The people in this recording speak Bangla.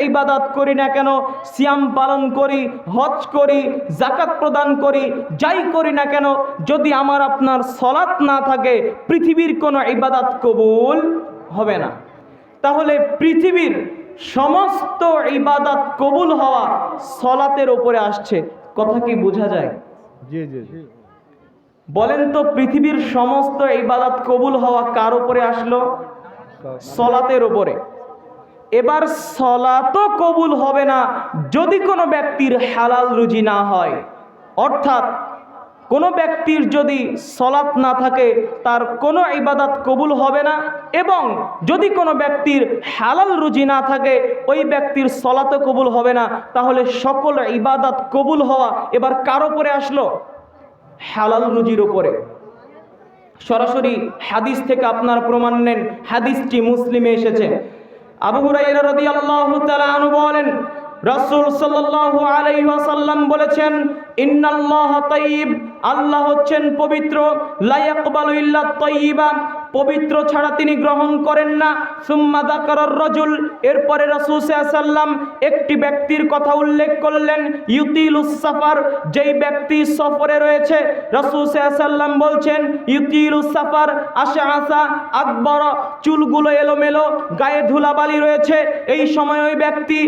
ইবাদত করি না কেন, সিয়াম পালন করি, হজ করি, যাকাত প্রদান করি, যাই করি না কেন, যদি আমার আপনার সলাত না থাকে পৃথিবীর কোনো ইবাদত কবুল হবে না। তাহলে পৃথিবীর সমস্ত ইবাদত কবুল হওয়া সলাতের উপরে আসছে। কথা কি বোঝা যায়? জি জি জি। বলেন তো, পৃথিবীর সমস্ত ইবাদত কবুল হওয়া কার উপরে আসলো? সলাতের উপরে। এবার সলাতও কবুল হবে না যদি কোনো ব্যক্তির হালাল রুজি না হয়। অর্থাৎ কোনো ব্যক্তির যদি সলাত না থাকে তার কোনো ইবাদত কবুল হবে না, এবং যদি কোনো ব্যক্তির হালাল রুজি না থাকে ওই ব্যক্তির সলাতও কবুল হবে না। তাহলে সকল ইবাদত কবুল হওয়া এবার কার উপরে আসলো? হালাল রুজির উপরে। সরাসরি হাদিস থেকে আপনার প্রমাণ নেন, হাদিসটি মুসলিমে এসেছে। আবু হুরায়রা রাদিয়াল্লাহু তাআলা আনহু বলেন, রাসূল সাল্লাল্লাহু আলাইহি ওয়াসাল্লাম বলেছেন, ইন্নাল্লাহা তাইয়্যিব, আল্লাহ হচ্ছেন পবিত্র, লা ইয়াকবালু ইল্লা তাইয়্যিবা, পবিত্র ছাড়া তিনি গ্রহণ করেন না। সুম্মা যাকারার রাজুল, এরপরে রাসূল সাল্লাল্লাহু আলাইহি ওয়াসাল্লাম একটি ব্যক্তির কথা উল্লেখ করলেন, ইউতিলুস সাফার, যেই ব্যক্তি সফরে রয়েছে। রাসূল সাল্লাল্লাহু আলাইহি ওয়াসাল্লাম বলছেন, ইউতিলুস সাফার আশআসা আকবর, চুলগুলো এলোমেলো, গায়ে ধুলাবালি রয়েছে, এই সময় ওই ব্যক্তি